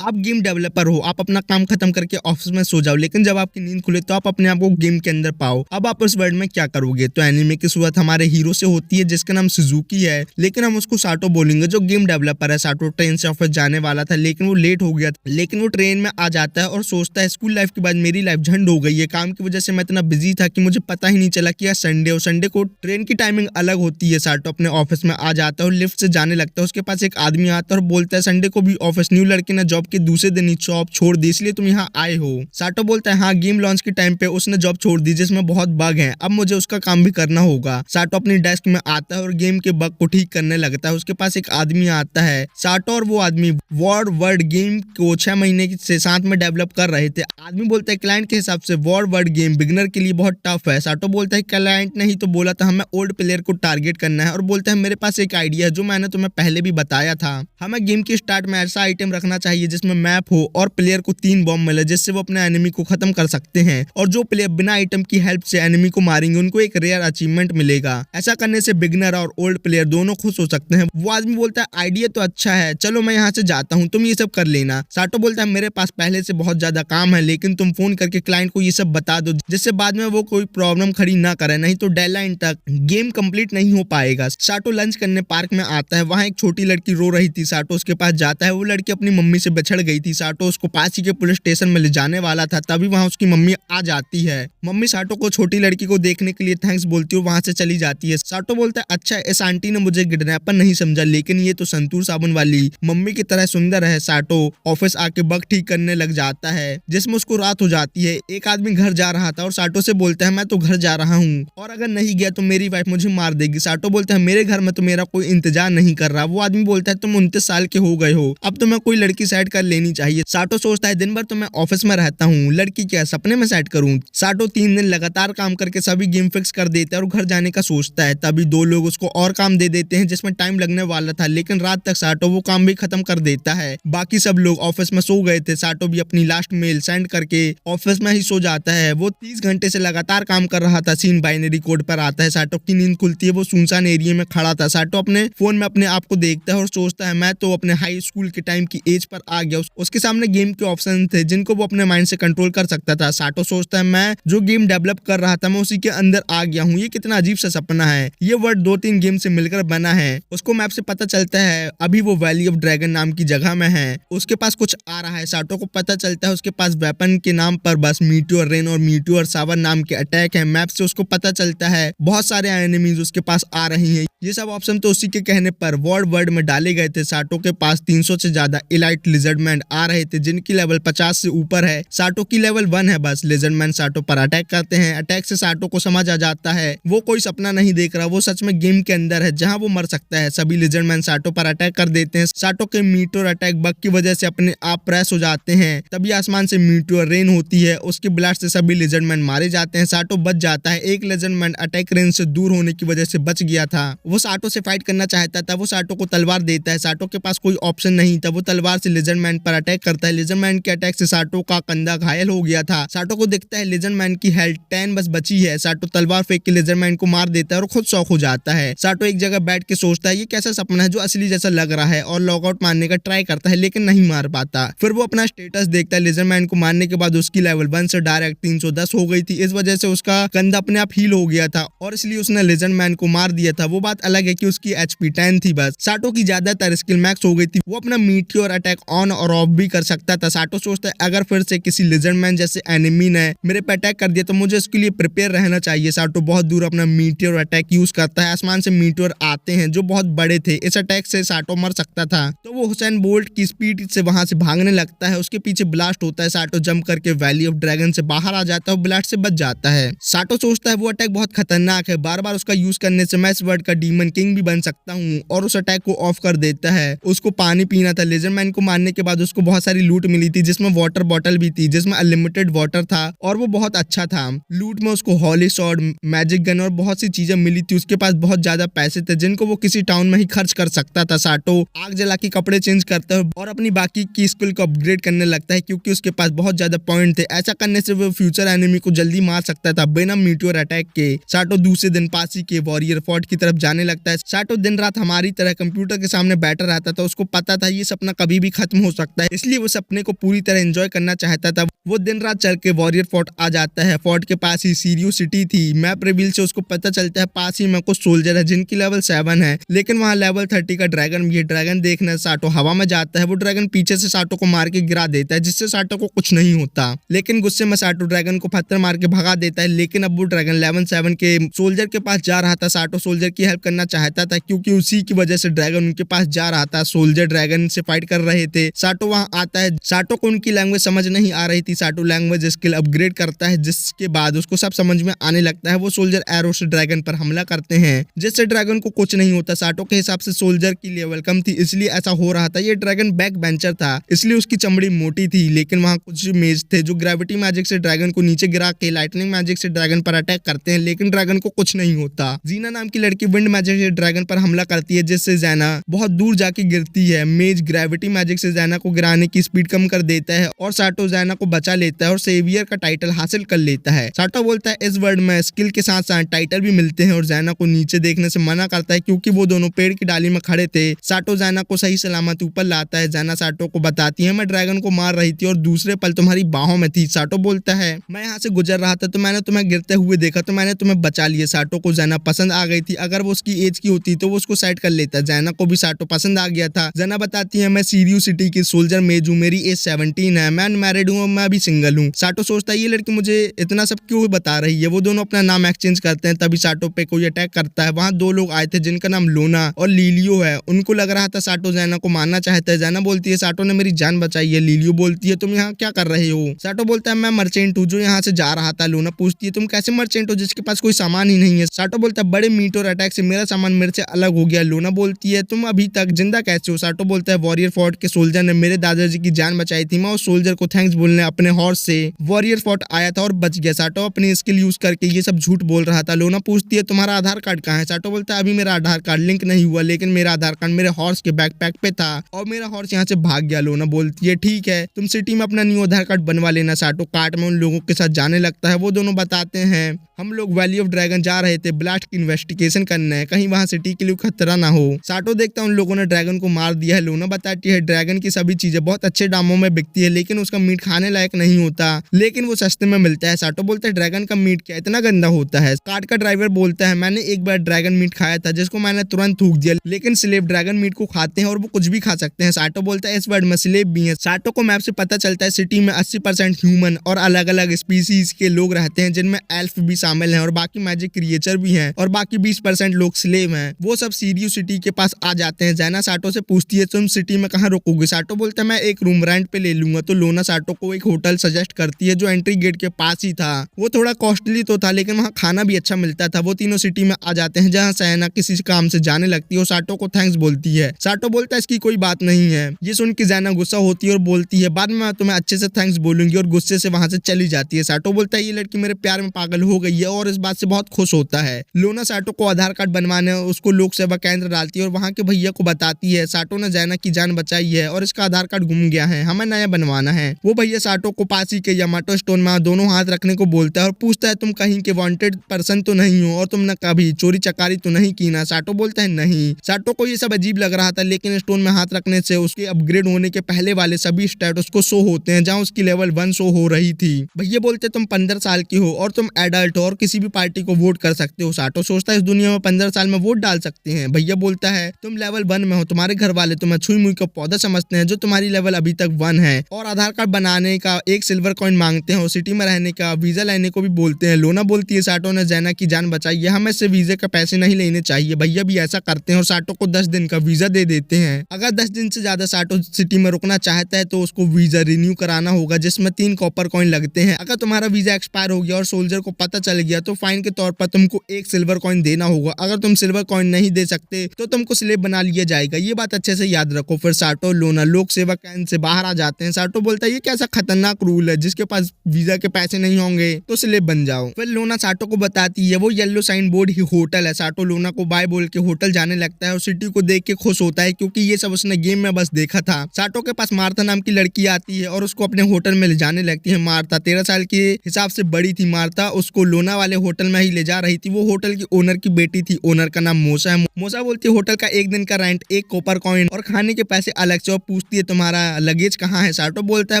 आप game developer हो, आप अपना काम खत्म करके ऑफिस में सो जाओ, लेकिन जब आपकी नींद खुले तो आप अपने आप को गेम के अंदर पाओ। अब आप उस वर्ल्ड में क्या करोगे? तो एनीमे की शुरुआत हमारे हीरो से होती है जिसका नाम सुजुकी है, लेकिन हम उसको साटो बोलेंगे जो गेम डेवलपर है। साटो ट्रेन से ऑफिस जाने वाला था लेकिन वो लेट हो गया था। लेकिन वो ट्रेन में आ जाता है और सोचता है स्कूल लाइफ के बाद मेरी लाइफ झंड हो गई है, काम की वजह से मैं इतना बिजी था कि मुझे पता ही नहीं चला कि आज संडे हो। संडे को ट्रेन की टाइमिंग अलग होती है। साटो अपने ऑफिस में आ जाता है और लिफ्ट से जाने लगता है। उसके पास एक आदमी आता है और बोलता है संडे को भी ऑफिस? न्यू लड़के ने जॉब के दूसरे दिन ही जॉब छोड़ दी इसलिए तुम यहाँ आए हो? साटो बोलता है हाँ, गेम लॉन्च के टाइम पे उसने जॉब छोड़ दी जिसमें बहुत बग हैं, अब मुझे उसका काम भी करना होगा। साटो अपनी डेस्क में आता है और गेम के बग को ठीक करने लगता है। उसके पास एक आदमी आता है। साटो और वो आदमी वर्ड गेम को 6 महीने से साथ में डेवलप कर रहे थे। आदमी बोलता है क्लाइंट के हिसाब से वर्ड गेम बिगिनर के लिए बहुत टफ है। साटो बोलता है क्लाइंट नहीं तो बोला था हमें ओल्ड प्लेयर को टारगेट करना है, और बोलता है मेरे पास एक आइडिया है जो मैंने तुम्हें पहले भी बताया था। हमें गेम की स्टार्ट में ऐसा आइटम रखना चाहिए जिसमें मैप हो और प्लेयर को 3 बॉम्ब मिले जिससे वो अपने एनिमी को खत्म कर सकते हैं, और जो प्लेयर बिना आइटम की हेल्प से एनिमी को मारेंगे उनको एक रेयर अचीवमेंट मिलेगा। ऐसा करने से बिगिनर और ओल्ड प्लेयर दोनों खुश हो सकते हैं। वो आदमी बोलता है आइडिया तो अच्छा है, चलो मैं यहाँ से जाता हूँ, तुम ये सब कर लेना। साटो बोलता है मेरे पास पहले से बहुत ज्यादा काम है, लेकिन तुम फोन करके क्लाइंट को ये सब बता दो जिससे बाद में वो कोई प्रॉब्लम खड़ी ना करे, नहीं तो डेडलाइन तक गेम कंप्लीट नहीं हो पाएगा। साटो लंच करने पार्क में आता है। वहाँ एक छोटी लड़की रो रही थी। साटो उसके पास जाता है। वो लड़की अपनी मम्मी से बिछड़ गई थी। साटो उसको पास ही के पुलिस स्टेशन में ले जाने वाला था, तभी वहाँ उसकी मम्मी आ जाती है। मम्मी साटो को छोटी लड़की को देखने के लिए थैंक्स बोलती है, वहाँ से चली जाती है। साटो बोलता है अच्छा, इस आंटी ने मुझे किडनैपर नहीं समझा, लेकिन ये तो संतूर साबुन वाली मम्मी की तरह सुंदर है। साटो ऑफिस आके बग ठीक करने लग जाता है जिसमें उसको रात हो जाती है। एक आदमी घर जा रहा था और साटो से बोलता है मैं तो घर जा रहा हूँ और अगर नहीं गया तो मेरी वाइफ मुझे मार देगी। साटो बोलता है मेरे घर में तो मेरा कोई इंतजार नहीं कर रहा। वो आदमी बोलता है तुम 29 साल के हो गए हो, अब तुम्हें कोई लड़की सेट कर लेनी चाहिए। साटो सोचता है दिन भर तो मैं ऑफिस में रहता हूँ, लड़की क्या सपने में सेट करूँ। साटो 3 दिन लगातार काम करके सभी गेम फिक्स कर देता है और घर जाने का सोचता है। तभी 2 लोग उसको और काम दे देते हैं जिसमें टाइम लगने वाला था, लेकिन रात तक साटो वो काम भी खत्म कर देता है। बाकी सब लोग ऑफिस में सो गए थे। साटो भी अपनी लास्ट मेल सेंड करके ऑफिस में ही सो जाता है। वो 30 घंटे से लगातार काम कर रहा था। सीन बाइनरी कोड पर आता है। साटो की नींद खुलती है। वो सुनसान एरिया में खड़ा था। साटो अपने फोन में अपने आप को देखता है और सोचता है मैं तो अपने हाई स्कूल के टाइम की एज पर आ गया। उसके सामने गेम के ऑप्शन थे जिनको वो अपने माइंड से कंट्रोल कर सकता था। साटो सोचता है मैं जो गेम डेवलप कर रहा था मैं उसी के अंदर आ गया हूँ, ये कितना अजीब सा सपना है। ये वर्ड 2-3 गेम से मिलकर बना है। उसको मैप से पता चलता है अभी वो वैली ऑफ ड्रैगन नाम की जगह में है। उसके पास कुछ आ रहा है। साटो को पता चलता है उसके पास वेपन के नाम पर बस मीटियोर रेन और मीटियोर सावर नाम के अटैक है। मैप से उसको पता चलता है बहुत सारे एनिमीज उसके पास आ रही हैं। ये सब ऑप्शन तो उसी के कहने पर वर्ड में डाले गए थे। साटो के पास 300 से ज्यादा इलाइट लिजर्डमैन आ रहे थे जिनकी लेवल 50 से ऊपर है। साटो की लेवल 1 है। बस लिजर्डमैन साटो पर अटैक करते हैं। अटैक से साटो को समझ आ जाता है वो कोई सपना नहीं देख रहा, वो सच में गेम के अंदर है जहां वो मर सकता है। सभी लिजर्डमैन साटो पर अटैक कर देते हैं। साटो के मीटियोर अटैक बग की वजह से अपने आप प्रेस हो जाते हैं। तभी आसमान से मीटियोर रेन होती है। उसके ब्लास्ट से सभी लिजर्डमैन मारे जाते हैं। साटो बच जाता है। एक लिजर्डमैन अटैक रेंज से दूर होने की वजह से बच गया था। वो साटो से फाइट करना चाहता था। वो साटो को तलवार देता है। साटो के पास कोई ऑप्शन नहीं था। वो तलवार से लिजर्डमैन पर अटैक करता है। लिजर्डमैन के अटैक से साटो का कंधा घायल हो गया था। साटो को दिखता है लिजर्डमैन की हेल्थ 10 बस बची है। साटो तलवार फेंक के लिजर्डमैन को मार देता है और खुद शॉक हो जाता है। साटो एक जगह बैठ के सोचता है ये कैसा सपना है जो असली जैसा लग रहा है, और लॉकआउट मारने का ट्राई करता है लेकिन नहीं मार पाता। फिर वो अपना स्टेटस देखता है। लिजर्डमैन को मारने के बाद उसकी लेवल 1 से डायरेक्ट 310 हो गई थी। इस वजह से उसका कंधा अपने आप हील हो गया था और इसलिए उसने लिजर्डमैन को मार दिया था। वो बात अलग है कि उसकी HP 10 थी। बस साटो की ज्यादातर स्किल मैक्स हो गई थी। वो अपना मीटियोर अटैक ऑन और ऑफ भी कर सकता था। साटो सोचता है अगर फिर से किसी लिजर्डमैन जैसे एनिमी ने मेरे पे अटैक कर दिया तो मुझे इसके लिए प्रिपेयर रहना चाहिए। साटो बहुत दूर अपना मीटियोर अटैक यूज करता है। आसमान से मीटियोर आते हैं जो बहुत बड़े थे। इस अटैक से साटो मर सकता था, तो वो हुसैन बोल्ट की स्पीड से वहां से भागने लगता है। उसके पीछे ब्लास्ट होता है। साटो जंप करके वैली ऑफ ड्रैगन से बाहर आ जाता है और ब्लास्ट से बच जाता है। साटो सोचता है वो अटैक बहुत खतरनाक है, बार बार उसका यूज करने से मैं इस वर्ल्ड का डीमन किंग भी बन सकता हूँ, और उस अटैक को ऑफ कर देता है। उसको पानी पीना था। लिजर्डमैन को मारने के बाद उसको बहुत सारी लूट मिली थी जिसमें वाटर बॉटल भी थी जिसमें अनलिमिटेड वाटर था और वो बहुत अच्छा था। लूट में उसको हॉली सॉर्ड, मैजिक गन और बहुत सी चीजें मिली थी। उसके पास बहुत ज्यादा पैसे थे जिनको वो किसी टाउन में ही खर्च कर सकता था। साटो आग जला के कपड़े चेंज करता है और अपनी बाकी की स्किल को अपग्रेड करने लगता है क्योंकि उसके पास बहुत ज्यादा पॉइंट थे। ऐसा करने से वो फ्यूचर एनिमी को जल्दी मार सकता था बिना मीटियोर अटैक के। साटो दूसरे दिन पासी के वॉरियर फोर्ट की तरफ जाने आने लगता है। साटो दिन रात हमारी तरह कंप्यूटर के सामने बैठा रहता था, उसको पता था ये सपना कभी भी खत्म हो सकता है, इसलिए वो सपने को पूरी तरह एंजॉय करना चाहता था। वो दिन रात चल के वॉरियर फोर्ट आ जाता है। फोर्ट के पास ही सीरियो सिटी थी। मैप रिवील से उसको पता चलता है पास ही में कुछ सोल्जर है जिनकी लेवल 7 है, लेकिन वहाँ लेवल 30 का ड्रैगन भी है। ड्रैगन देखने साटो हवा में जाता है। वो ड्रैगन पीछे से साटो को मार के गिरा देता है, जिससे साटो को कुछ नहीं होता, लेकिन गुस्से में साटो ड्रैगन को पत्थर मार के भगा देता है। लेकिन अब वो ड्रैगन लेवल 7 के सोल्जर के पास जा रहा था। साटो सोल्जर की हेल्प करना चाहता था, क्योंकि उसी की वजह से ड्रैगन उनके पास जा रहा था। सोल्जर ड्रैगन से फाइट कर रहे थे। साटो वहां आता है। साटो को उनकी लैंग्वेज समझ नहीं आ रही थी। साटो लैंग्वेज स्किल अपग्रेड करता है, जिसके बाद उसको सब समझ में आने लगता है। वो सोल्जर एरो से ड्रैगन पर हमला करते हैं, जिससे ड्रैगन को कुछ नहीं होता। साटो के हिसाब से सोल्जर की लेवल कम थी, इसलिए ऐसा हो रहा था। ये ड्रैगन बैक बेंचर था, इसलिए उसकी चमड़ी मोटी थी, लेकिन वहां कुछ मेज थे जो ग्रेविटी मैजिक से ड्रैगन को नीचे गिरा के लाइटनिंग मैजिक से ड्रैगन पर अटैक करते हैं, लेकिन ड्रैगन को कुछ नहीं होता। जीना नाम की लड़की विंड मैजिक से ड्रैगन पर हमला करती है, जिससे जैना बहुत दूर जाके गिरती है। मेज ग्रेविटी मैजिक से जैना को गिराने की स्पीड कम कर देता है और साटो जैना को बचा लेता है और सेवियर का टाइटल हासिल कर लेता है। साटो बोलता है इस वर्ल्ड में स्किल के साथ साथ टाइटल भी मिलते हैं, और जैना को नीचे देखने से मना करता है, क्योंकि वो दोनों पेड़ की डाली में खड़े थे। साटो जैना को सही सलामत ऊपर लाता है। जैना साटो को बताती है मैं ड्रैगन को मार रही थी और दूसरे पल तुम्हारी बाहों में थी। साटो बोलता है मैं यहाँ से गुजर रहा था तो मैंने तुम्हें गिरते हुए देखा तो मैंने तुम्हें बचा लिया। साटो को जैना पसंद आ गई थी। अगर वो उसकी एज की होती तो वो उसको साइड कर लेता। जैना को भी साटो पसंद आ गया था। जैना बताती है मैं सीरियो सिटी की सोल्जर मेज हूँ, मेरी एज 17 है, मैं अनमैरिड हूँ और मैं अभी सिंगल हूँ। साटो सोचता है ये लड़की मुझे इतना सब क्यों बता रही है। वो दोनों अपना नाम एक्सचेंज करते हैं। तभी साटो पे कोई अटैक करता है। वहाँ 2 लोग आए थे जिनका नाम लोना और लीलियो है। उनको लग रहा था साटो जैना को मारना चाहता है। जैना बोलती है साटो ने मेरी जान बचाई है। लीलियो बोलती है तुम यहाँ क्या कर रहे हो। साटो बोलता है मैं मर्चेंट हूँ जो यहाँ से जा रहा था। लोना पूछती है तुम कैसे मर्चेंट हो जिसके पास कोई सामान ही नहीं है। साटो बोलता है बड़े मीट और अटैक से मेरा सामान मेरे से अलग हो गया। लोना बोलती है तुम अभी तक जिंदा कैसे हो। साटो बोलता है वॉरियर फोर्ट के सोल्जर ने मेरे दादाजी की जान बचाई थी। मैं उस सोल्जर को थैंक्स बोलने अपने हॉर्स से वॉरियर फोर्ट आया था और बच गया। साटो अपनी स्किल यूज करके ये सब झूठ बोल रहा था। लोना पूछती है तुम्हारा आधार कार्ड कहाँ है। साटो बोलता है अभी मेरा आधार कार्ड लिंक नहीं हुआ, लेकिन मेरा आधार कार्ड मेरे हॉर्स के बैकपैक पे था और मेरा हॉर्स यहाँ से भाग गया। लोना बोलती है ठीक है तुम सिटी में अपना न्यू आधार कार्ड बनवा लेना। साटो कार्ट में उन लोगों के साथ जाने लगता है। वो दोनों बताते हैं हम लोग वैली ऑफ ड्रैगन जा रहे थे ब्लास्ट की इन्वेस्टिगेशन करने, कहीं वहां सिटी के लिए खतरा ना हो। साटो देखता है उन लोगों ने ड्रैगन को मार दिया है। लोना बताती है ड्रैगन की सभी चीजें बहुत अच्छे दामों में बिकती है, लेकिन उसका मीट खाने लायक नहीं होता, लेकिन वो सस्ते में मिलता है। साटो बोलता है ड्रैगन का मीट क्या इतना गंदा होता है। कार्ट का ड्राइवर बोलता है मैंने एक बार ड्रैगन मीट खाया था जिसको मैंने तुरंत थूक दिया, लेकिन स्लेव ड्रैगन मीट को खाते हैं और वो कुछ भी खा सकते हैं। साटो बोलता है इस वर्ल्ड में स्लेव भी है। साटो को मैप से पता चलता है सिटी में 80% ह्यूमन और अलग अलग स्पीसीज के लोग रहते हैं, जिनमें एल्फ भी शामिल हैं और बाकी मैजिक क्रिएचर भी हैं, और बाकी 20% लोग स्लेव हैं। वो सब सीरियो सिटी के पास आ जाते हैं। जैना साटो से पूछती है तुम सिटी में कहाँ रुकोगे। साटो बोलता है मैं एक रूम रेंट पे ले लूंगा। तो लोना साटो को एक होटल सजेस्ट करती है जो एंट्री गेट के पास ही था। वो थोड़ा कॉस्टली तो था, लेकिन वहाँ खाना भी अच्छा मिलता था। वो तीनों सिटी में आ जाते हैं, जहाँ सैना किसी काम से जाने लगती है और साटो को थैंक्स बोलती है। साटो बोलता है इसकी कोई बात नहीं है। ये सुन के जैना गुस्सा होती है और बोलती है बाद में मैं तुम्हें अच्छे से थैंक्स बोलूंगी, और गुस्से से वहां से चली जाती है। साटो बोलता है ये लड़की मेरे प्यार में पागल हो गई है और इस बात से बहुत खुश होता है। लोना साटो को आधार कार्ड बनवाने उसको लोक सेवा केंद्र डालती है और वहाँ के भैया को बताती है साटो ने जैना की जान बचाई है और इसका आधार कार्ड गुम गया है, हमें नया बनवाना है। वो भैया साटो को पास ही के यामाटो स्टोन में दोनों हाथ रखने को बोलता है और पूछता है तुम कहीं के वांटेड पर्सन तो नहीं हो और तुमने कभी चोरी चकारी तो नहीं की ना। साटो बोलता है नहीं। साटो को ये सब अजीब लग रहा था, लेकिन स्टोन में हाथ रखने से उसके अपग्रेड होने के पहले वाले सभी स्टेटस को शो होते हैं, जहाँ उसकी लेवल 1 शो हो रही थी। भैया बोलते तुम 15 साल की हो और तुम एडल्ट हो और किसी भी पार्टी को वोट कर सकते हो। साटो सोचता है इस दुनिया में 15 साल में वोट डाल सकते हैं। भैया बोलता है तुम लेवल 1 में हो, तुम्हारे घर वाले तुम्हें छुई मुई का पौधा समझते हैं जो तुम्हारी लेवल अभी तक 1 है, और आधार कार्ड बनाने का 1 सिल्वर कॉइन मांगते हैं और सिटी में रहने का वीजा लेने को भी बोलते हैं। लोना बोलती है साटो ने जैना की जान बचाई है, हमें से वीजे का पैसे नहीं लेने चाहिए। भैया भी ऐसा करते हैं और साटो को 10 दिन का वीजा दे देते हैं। अगर 10 दिन से ज्यादा साटो सिटी में रुकना चाहता है तो उसको वीजा रिन्यू कराना होगा, जिसमें 3 कॉपर कॉइन लगते हैं। अगर तुम्हारा वीजा एक्सपायर हो गया और सोल्जर को पता चल गया तो फाइन के तौर पर तुमको 1 सिल्वर कॉइन देना होगा। अगर तुम सिल्वर कॉइन नहीं दे सकते तो तुमको स्लेव बना लिया जाएगा। ये बात अच्छे से याद रखो। फिर साटो लोना लोक सेवा केंद्र से बाहर आ जाते हैं। साटो बोलता है ये कैसा खतरनाक रूल है, जिसके पास वीजा के पैसे नहीं होंगे तो स्लेव बन जाओ। फिर लोना साटो को बताती है वो येलो साइन बोर्ड ही होटल है। साटो लोना को बाय बोल के होटल जाने लगता है और सिटी को देख के खुश होता है, क्योंकि ये सब उसने गेम में बस देखा था। साटो के पास मार्था नाम की लड़की आती है और उसको अपने होटल में ले जाने लगती है। मार्था 13 साल के हिसाब से बड़ी थी। मार्था उसको लोना वाले होटल में ही ले जा रही थी। वो होटल की ओनर की बेटी थी। ओनर का नाम मोसा है। मोसा बोलती है होटल का एक दिन का रेंट 1 कॉपर कॉइन और खाने के पैसे अलग से, और पूछती है तुम्हारा लगेज कहाँ है। साटो बोलता है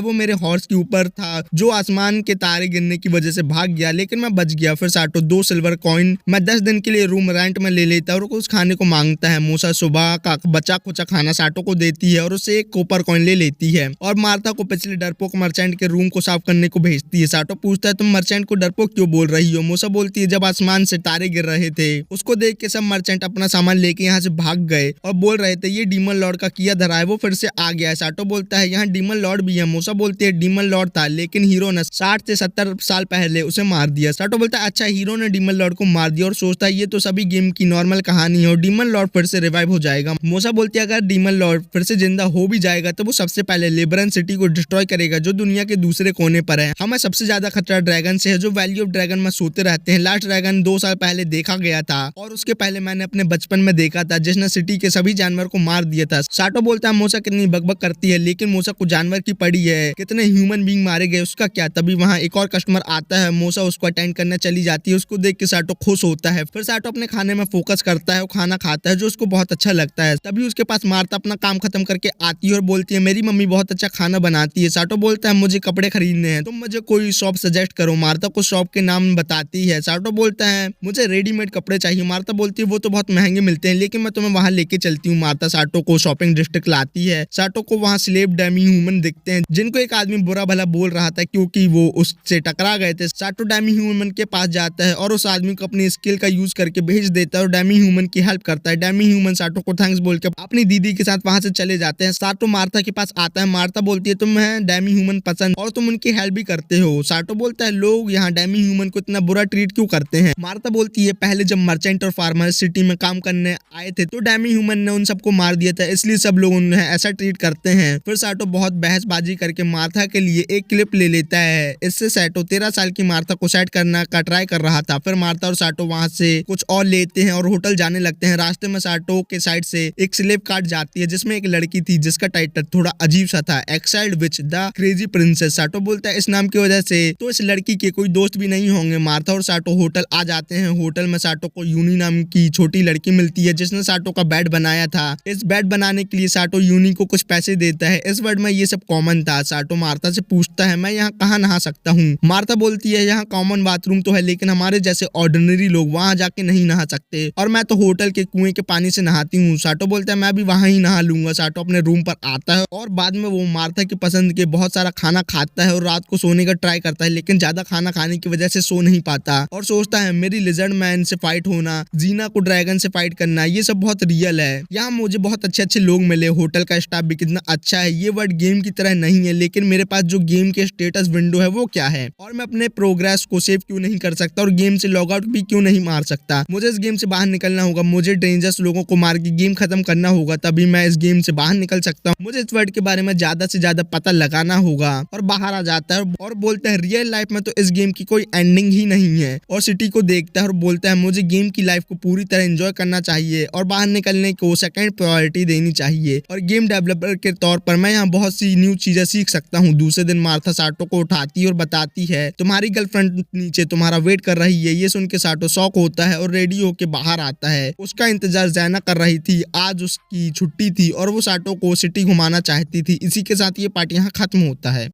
वो मेरे हॉर्स के ऊपर था जो आसमान के तारे गिरने की वजह से भाग गया, लेकिन मैं बच गया। फिर साटो 2 सिल्वर कॉइन मैं 10 दिन के लिए रूम रेंट में ले लेता है और उस खाने को मांगता है। मोसा सुबह का बचा खुचा खाना साटो को देती है और उससे 1 कॉपर कॉइन ले लेती है और मार्था को पिछले डरपोक मर्चेंट के रूम को साफ करने को भेजती है। साटो पूछता है तुम मर्चेंट को डरपोक क्यों बोल रही हो। मोसा बोलती है जब आसमान से तारे गिर रहे थे उसको देख के सब मर्चेंट अपना सामान लेके यहाँ से भाग गए और बोल रहे थे ये डीमन लॉर्ड का किया धरा है, वो फिर से आ गया है। साटो बोलता है यहाँ डीमन लॉर्ड भी है। मोसा बोलती है डीमन लॉर्ड था लेकिन हीरो ने 60 से 70 साल पहले उसे मार दिया। साटो बोलता है अच्छा हीरो ने डीमन लॉर्ड को मार दिया और सोचता है ये तो सभी गेम की नॉर्मल कहानी है और डीमन लॉर्ड फिर से रिवाइव हो जाएगा। मोसा बोलती है अगर डीमन लॉर्ड फिर से जिंदा हो भी जाएगा तो वो सबसे पहले लिबरन सिटी को डिस्ट्रॉय करेगा जो दुनिया के दूसरे कोने पर है। हमें सबसे ज्यादा खतरा ड्रैगन से है जो वैली ऑफ ड्रैगन में सोते रहते हैं। लास्ट ड्रैगन 2 साल पहले देखा गया था और उसके पहले मैंने अपने बचपन में देखा था जिसने सिटी के सभी जानवर को मार दिया था। साटो बोलता है मोसा कितनी बकबक करती है लेकिन मोसा को जानवर की पड़ी है, कितने ह्यूमन बीइंग मारे गए उसका क्या। तभी वहाँ एक और कस्टमर आता है, मोसा उसको अटेंड करने चली जाती है। उसको देख के साटो खुश होता है। फिर साटो अपने खाने में फोकस करता है और खाना खाता है जो उसको बहुत अच्छा लगता है। तभी उसके पास मार्था अपना काम खत्म करके आती है और बोलती है मेरी मम्मी बहुत अच्छा खाना बनाती है। साटो बोलता है मुझे कपड़े खरीदने हैं, तुम मुझे कोई शॉप सजेस्ट करो। मार्था को शॉप के नाम बताती है। साटो बोलता है मुझे रेडीमेड कपड़े चाहिए। मार्था बोलती है वो तो बहुत महंगे मिलते हैं लेकिन मैं तुम्हें वहां लेके चलती हूँ। मार्था साटो को शॉपिंग डिस्ट्रिक्ट लाती है। साटो को वहाँ स्लेव डेमी ह्यूमन दिखते हैं जिनको एक आदमी बुरा भला बोल रहा था क्योंकि वो उससे टकरा गए थे। साटो डेमी ह्यूमन के पास जाता है और उस आदमी को अपनी स्किल का यूज करके भेज देता है और डेमी ह्यूमन की हेल्प करता है। डेमी ह्यूमन साटो को थैंक्स बोल के अपनी दीदी के साथ वहां से चले जाते हैं। साटो मार्था के पास आता है। मार्था बोलती है तुम्हें डेमी ह्यूमन पसंद और तुम उनकी हेल्प भी करते हो। साटो बोलता है लोग यहाँ डेमी ह्यूमन को इतना बुरा ट्रीट क्यों करते हैं। मार्था बोलती है पहले जब मर्चेंट और फार्मर सिटी में काम करने आए थे तो डेमी ह्यूमन ने उन सबको मार दिया था इसलिए सब लोग उन्हें ऐसा ट्रीट करते हैं। फिर साटो बहुत बहसबाजी करके मार्था के लिए एक क्लिप ले लेता है। इससे साटो 13 साल की मार्था को सेट करना का ट्राई कर रहा था। फिर मार्था और साटो वहां से कुछ और लेते हैं और होटल जाने लगते हैं। रास्ते में साटो के साइड से एक स्लेव कार्ड जाती है जिसमें एक लड़की थी जिसका टाइटल थोड़ा अजीब सा था, exiled which the crazy princess. साटो बोलता है इस नाम की वजह से तो इस लड़की के कोई दोस्त भी नहीं होंगे। मार्था और साटो होटल आ जाते हैं। होटल में साटो को यूनी नाम की छोटी लड़की मिलती है जिसने साटो का बेड बनाया था। इस बेड बनाने के लिए साटो यूनी को कुछ पैसे देता है। इस वर्ड में ये सब कॉमन था। साटो मार्था से पूछता है मैं यहाँ कहाँ नहा सकता हूँ। मार्था बोलती है यहाँ कॉमन बाथरूम तो है लेकिन हमारे जैसे ऑर्डिनरी लोग वहाँ जाके नहीं नहा सकते और मैं तो होटल के कुएं के पानी से नहाती हूँ। साटो बोलता है मैं भी वहाँ ही नहा लूंगा। साटो अपने रूम पर आता है और बाद में वो मार्था की पसंद के बहुत सारा खाना खाता है और रात को सोने का ट्राई करता है लेकिन ज्यादा खाना खाने की वजह से सो नहीं पाता और सोचता है मेरी लिजर्ड मैन से फाइट होना, जीना को ड्रैगन से फाइट करना, ये सब बहुत रियल है। यहाँ मुझे बहुत अच्छे अच्छे लोग मिले, होटल का स्टाफ भी कितना अच्छा है। ये वर्ड गेम की तरह नहीं है लेकिन मेरे पास जो गेम के स्टेटस विंडो है वो क्या है और मैं अपने प्रोग्रेस को सेव क्यों नहीं कर सकता और गेम से लॉग आउट भी क्यों नहीं मार सकता। मुझे इस गेम से बाहर निकलना होगा, मुझे डेंजरस लोगों को मार के गेम खत्म करना होगा तभी मैं इस गेम से बाहर निकल सकता हूँ। मुझे इस वर्ड के बारे में ज्यादा से ज्यादा पता लगाना होगा और बाहर आ जाता है और बोलता है रियल लाइफ में तो इस गेम की कोई एंडिंग ही नहीं है और सिटी को देखता है और बोलता है मुझे गेम की लाइफ को पूरी तरह एंजॉय करना चाहिए और बाहर निकलने को सेकंड प्रायोरिटी देनी चाहिए और गेम डेवलपर के तौर पर मैं यहाँ बहुत सी न्यू चीजें सीख सकता हूँ। दूसरे दिन मार्था साटो को उठाती है और बताती है तुम्हारी गर्लफ्रेंड नीचे तुम्हारा वेट कर रही है। ये सुन के साटो शॉक होता है और रेडी होके बाहर आता है। उसका इंतजार जैना कर रही थी, आज उसकी छुट्टी थी और वो साटो को सिटी घुमाना चाहती थी। इसी के साथ ये पार्ट यहाँ खत्म होता है।